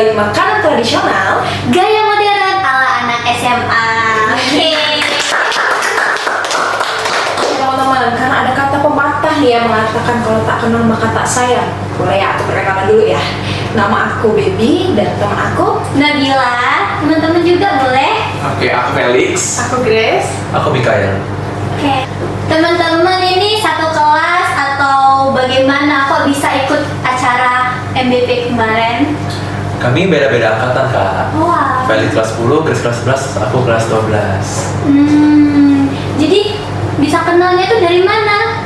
kembali makanan tradisional, gaya modern ala anak SMA. Oke. Teman-teman, karena ada kata pepatah nih yang mengatakan kalau tak kenal maka tak sayang. Boleh ya, aku perkenalkan dulu ya. Nama aku Baby dan teman aku Nabila, teman-teman juga boleh. Oke, aku Felix. Aku Grace. Aku Mikael. Oke. Teman-teman ini satu kelas atau bagaimana kok bisa ikut acara MBP kemarin? Kami beda-beda angkatan, Kak. Wow. Felix kelas 10, Grace kelas 11, aku kelas 12. Jadi bisa kenalnya itu dari mana?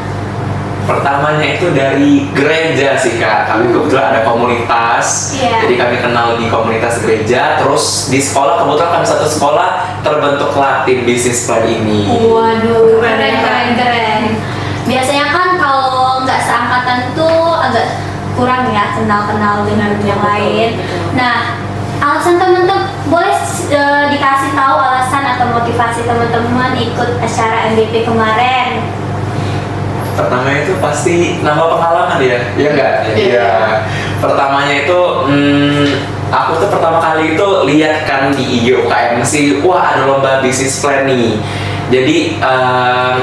Pertamanya itu dari gereja sih, Kak. Kami kebetulan ada komunitas. Iya. Jadi kami kenal di komunitas gereja. Terus di sekolah, kebetulan kami satu sekolah terbentuklah tim bisnis plan ini. Waduh, Keren ya, keren. Biasanya kan kalau nggak seangkatan tuh agak kurang ya kenal-kenal dengan yang lain. Nah, alasan teman-teman boleh dikasih tahu alasan atau motivasi teman-teman ikut acara MVP kemarin? Pertama itu pasti nambah pengalaman ya, iya nggak? Iya. Pertamanya itu, aku tuh pertama kali itu lihat kan di IG UKM sih, wah ada lomba bisnis plan nih. Jadi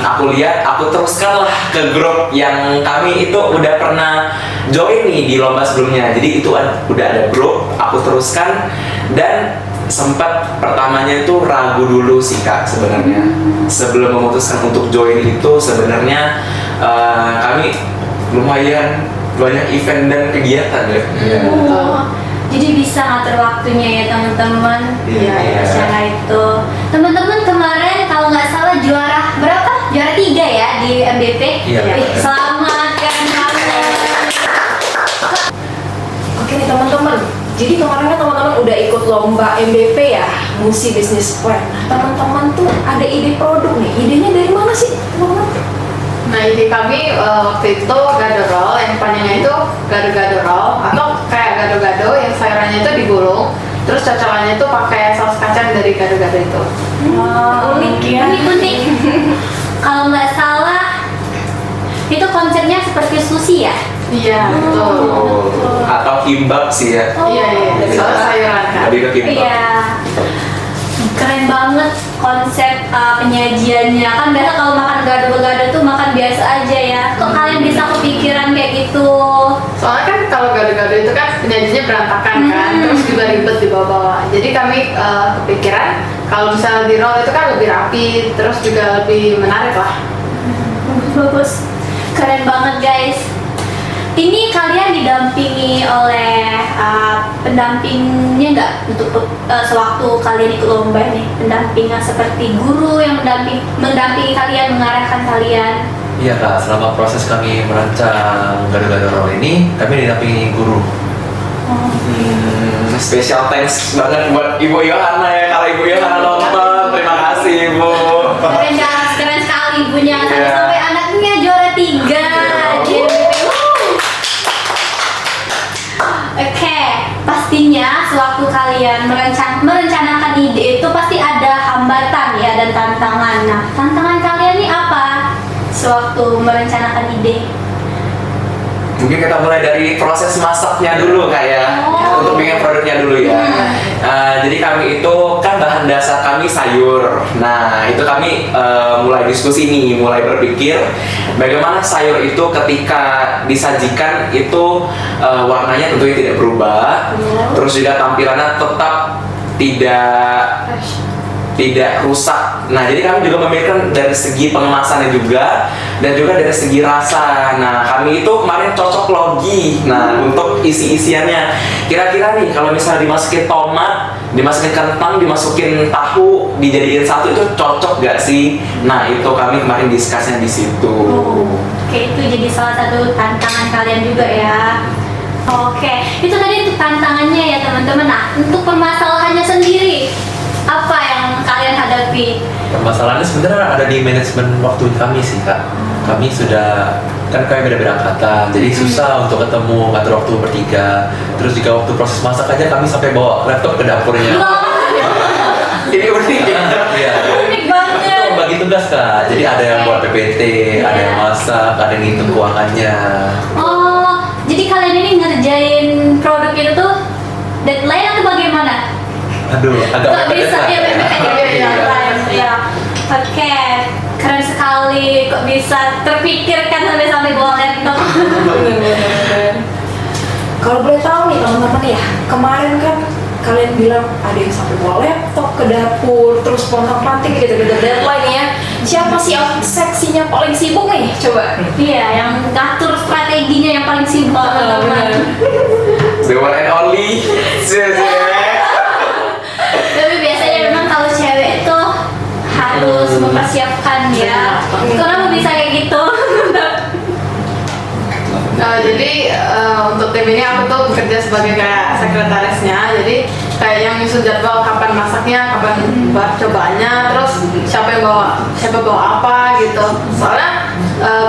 aku lihat, aku teruskan lah ke grup yang kami itu udah pernah join nih di lomba sebelumnya. Jadi itu udah ada grup, aku teruskan dan sempat pertamanya itu ragu dulu sih Kak sebenarnya. Sebelum memutuskan untuk join itu sebenarnya kami lumayan banyak event dan kegiatan ya. Oh, jadi bisa ngatur waktunya ya teman-teman. Iya. Acara itu. Teman-teman kemarin kalau nggak salah juara berapa? Juara 3 ya di MBP. Iya. Selamat, keren banget. Oke nih teman-teman. Jadi kemarin kan teman-teman udah ikut lomba MBP ya, Musi Business Plan. Nah, teman-teman tuh ada ide produk nih. Idenya dari mana sih, teman-teman? Nah, ide kami waktu itu gado roll, yang panjangnya itu gado-gado roll atau kayak gado-gado yang sayurannya itu digulung, terus cocolannya itu pakai saus kacang dari gado-gado itu. Wow, unik ya. Unik. Kalau nggak salah itu konsepnya seperti sushi ya? Iya, betul. Atau kimbab sih ya. Iya, dari saus sayuran kan. Lebih ke kimbab. Iya. Keren banget konsep penyajiannya. Kan biasa kalau makan gado-gado tuh makan biasa aja ya. Kok kalian bisa kepikiran kayak gitu? Soalnya kan kalau gado-gado itu kan penyajiannya berantakan kan, terus juga ribet dibawa-bawa. Jadi kami kepikiran kalau misalnya di roll itu kan lebih rapi, terus juga lebih menarik lah. Bagus. Keren banget guys. Ini kalian didampingi oleh pendampingnya nggak untuk sewaktu kalian ikut lomba nih? Pendampingnya seperti guru yang mendampingi kalian, mengarahkan kalian. Iya Kak, selama proses kami merancang gado-gado roll ini, kami didampingi guru. Special thanks banget buat Ibu Yohana ya, kalau Ibu Yohana nonton, terima kasih Ibu. Keren sekali ibunya, Iya. sampai anaknya juara 3 di MVP. Oke, pastinya sewaktu kalian merencanakan ide itu pasti ada hambatan ya dan tantangan. Nah, tantangan kalian nih apa sewaktu merencanakan ide? Mungkin kita mulai dari proses masaknya dulu kayak untuk bikin produknya dulu ya. Jadi kami itu kan bahan dasar kami sayur. Nah itu kami mulai diskusi nih, mulai berpikir bagaimana sayur itu ketika disajikan itu warnanya tentunya tidak berubah, terus juga tampilannya tetap tidak rusak. Nah, jadi kami juga memikirkan dari segi pengemasannya juga dan juga dari segi rasa. Nah, kami itu kemarin cocok logi. Nah, untuk isi-isiannya, kira-kira nih kalau misalnya dimasukin tomat, dimasukin kentang, dimasukin tahu, dijadiin satu itu cocok gak sih? Nah, itu kami kemarin diskusinya di situ. Oke, itu jadi salah satu tantangan kalian juga ya. Oke, itu tadi untuk tantangannya ya teman-teman. Nah, untuk permasalahannya sendiri, apa yang kalian hadapi? Permasalahannya sebenarnya ada di manajemen waktu kami sih Kak. Kami sudah kan kami beda-beda angkatan, jadi susah untuk ketemu ngatur waktu bertiga. Terus juga waktu proses masak aja kami sampai bawa laptop ke dapurnya. Ini unik ya. Iya. Unik banget. Itu bagi tugas Kak. Jadi ada yang buat PPT, ada yang masak, ada yang ngitung keuangannya. Oh, jadi kalian ini ngerjain produk itu tuh deadline Aduh, agak Kok bisa ya mepet-mepet. mepet Iya, ya. Oke, keren sekali. Kok bisa terpikirkan sampai bawa laptop? Bener-bener. Kalau boleh tahu nih teman-teman ya, kemarin kan kalian bilang ada yang sampai bawa laptop ke dapur, terus pontang-panting gitu deadline ya. Siapa sih yang seksinya paling sibuk nih? Coba. Iya, yang ngatur strateginya yang paling sibuk teman-teman. The one and only Zeze. Tapi biasanya memang kalau cewek itu harus mempersiapkan ya. Kenapa bisa kayak gitu? Jadi untuk tim ini aku tuh bekerja sebagai kayak sekretarisnya. Jadi kayak yang nyusun jadwal kapan masaknya, kapan buat cobaannya, terus siapa bawa apa gitu. Soalnya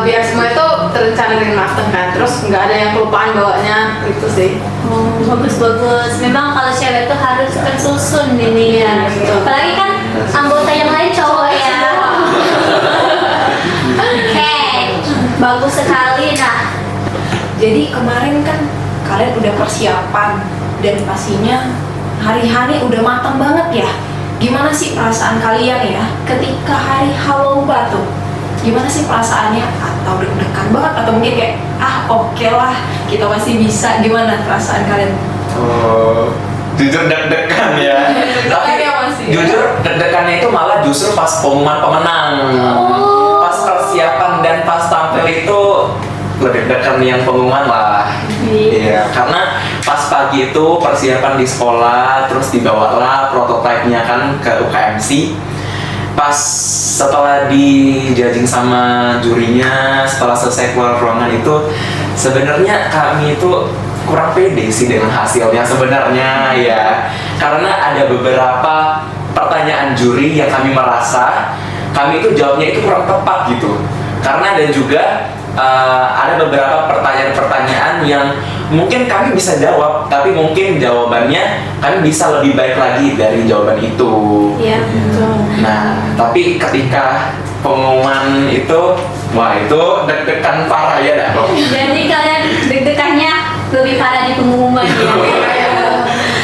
biar semua itu terencana dengan matang kan. Terus nggak ada yang kelupaan bawanya gitu sih. Oh, bagus-bagus. Memang kalau cewek itu harus tersusun ini ya. Apalagi kan anggota yang lain cowok ya. Oke, bagus sekali. Nah, Jadi kemarin kan kalian udah persiapan dan pastinya hari-hari udah matang banget ya. Gimana sih perasaan kalian ya ketika hari Lomba tuh? Gimana sih perasaannya? Atau deg-degan banget atau mungkin kayak oke lah kita pasti bisa. Gimana perasaan kalian? Oh, jujur deg-degan ya. Tapi ya masih. jujur deg-degannya itu malah justru pas pengumuman pemenang. Oh. Pas persiapan dan pas tampil itu lebih deg-degan yang pengumuman lah. Iya, karena pas pagi itu persiapan di sekolah, terus dibawalah prototipenya kan ke UKMC. Pas setelah di-judging sama jurinya, setelah selesai keluar ruangan itu, sebenarnya kami itu kurang pede sih dengan hasilnya sebenarnya ya. Karena ada beberapa pertanyaan juri yang kami merasa kami itu jawabnya itu kurang tepat gitu. Karena dan juga ada beberapa pertanyaan-pertanyaan yang mungkin kami bisa jawab, tapi mungkin jawabannya kami bisa lebih baik lagi dari jawaban itu. iya. Nah, tapi ketika pengumuman itu, wah itu deg-degan parah ya dah. Jadi kalian deg-degannya lebih parah di pengumuman ya.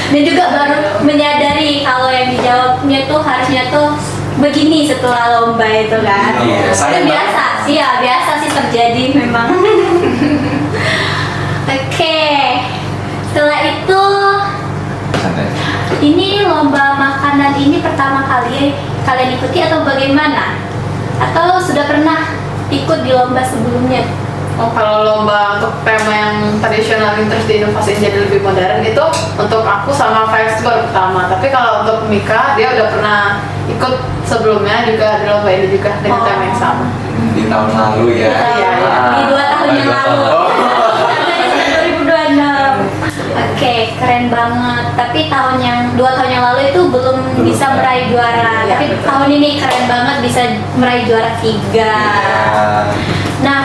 Dan juga baru menyadari kalau yang dijawabnya tuh harusnya tuh begini setelah lomba itu kan. Iya, saya Itu biasa sih ya, biasa sih terjadi memang. Oke, setelah itu ini lomba makanan ini pertama kali kalian ikuti atau bagaimana? Atau sudah pernah ikut di lomba sebelumnya? Oh, kalau lomba untuk tema yang tradisional terus diinovasiin jadi lebih modern itu untuk aku sama Faiz baru pertama. Tapi kalau untuk Mika dia udah pernah ikut sebelumnya juga di lomba ini juga dengan Oh. tema yang sama. Di tahun lalu ya. Iya, iya. Di 2 tahun yang lalu. Oh. Katanya sudah 2026. Oke, keren banget. Tapi 2 tahun yang lalu itu belum bisa meraih juara. Iya, Tapi betul. tahun ini keren banget bisa meraih juara 3. Iya. Nah,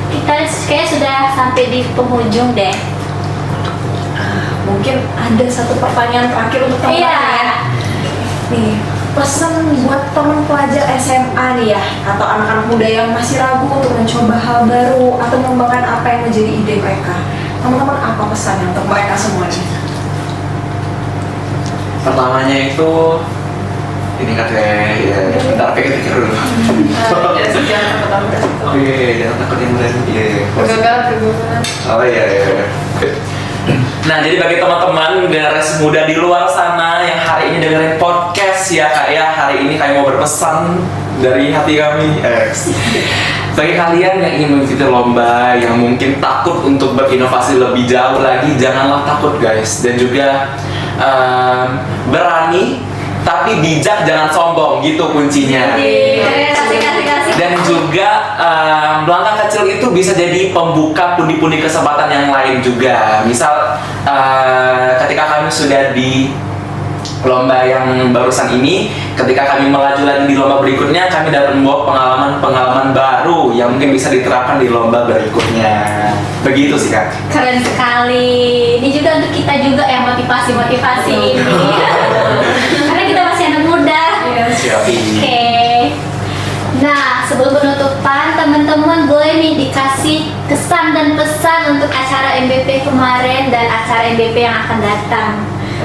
kita kayak sudah sampai di penghujung deh. Mungkin ada satu pertanyaan terakhir untuk teman-teman Iya. ya. Nih, pesan buat teman pelajar SMA nih ya, atau anak-anak muda yang masih ragu untuk mencoba hal baru atau mengembangkan apa yang menjadi ide mereka. Teman-teman, apa pesannya untuk mereka semuanya? Pertamanya itu ini katanya ya, bentar pikir dulu. Ya, sejarah pertama. Oh iya, jangan takut yang benar. Iya. Kegagalan. Oh iya. Nah, jadi bagi teman-teman generasi muda di luar sana yang hari ini dengerin podcast ya Kak ya, hari ini kami mau berpesan dari hati kami. Bagi kalian yang ingin mengikuti lomba, yang mungkin takut untuk berinovasi lebih jauh lagi, janganlah takut guys. Dan juga berani tapi bijak, jangan sombong, gitu kuncinya. Kasih. Dan juga langkah kecil itu bisa jadi pembuka pundi-pundi kesempatan yang lain juga. Misal ketika kami sudah di lomba yang barusan ini, ketika kami melaju lagi di lomba berikutnya, kami dapat membawa pengalaman baru yang mungkin bisa diterapkan di lomba berikutnya. Begitu sih Kak. Keren sekali. Ini juga untuk kita juga yang motivasi ini. Karena kita masih anak muda. Oke. Nah, sebelum penutupan, teman-teman boleh nih dikasih kesan dan pesan untuk acara MBP kemarin dan acara MBP yang akan datang.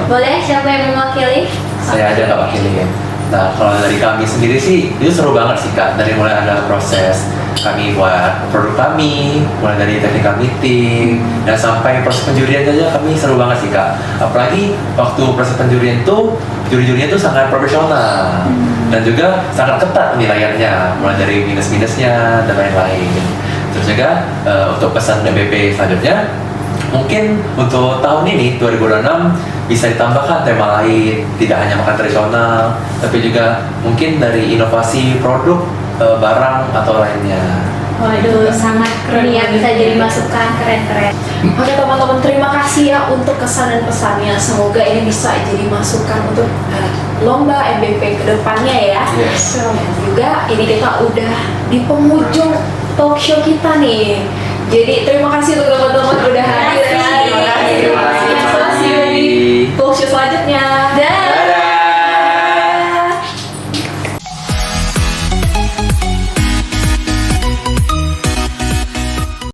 Boleh? Siapa yang mewakili? saya aja nggak wakilin. Nah, kalau dari kami sendiri sih, itu seru banget sih Kak. Dari mulai ada proses kami buat produk kami, mulai dari technical meeting, dan sampai proses penjurian aja kami seru banget sih Kak. Apalagi waktu proses penjurian tuh, juri-jurinya tuh sangat profesional. Dan juga sangat ketat penilaiannya, mulai dari minus-minusnya, dan lain-lain. Terus juga untuk pesan MBP selanjutnya, mungkin untuk tahun ini 2026 bisa ditambahkan tema lain, tidak hanya makan tradisional, tapi juga mungkin dari inovasi produk, barang atau lainnya. Waduh, sangat keren ya, bisa jadi masukan, keren-keren. Oke teman-teman, terima kasih ya untuk kesan dan pesannya. Semoga ini bisa jadi masukan untuk lomba MBP kedepannya ya. Yes. Dan juga ini kita udah di penghujung talk show kita nih. Jadi terima kasih untuk teman-teman udah hadir. Terima kasih. Terima kasih.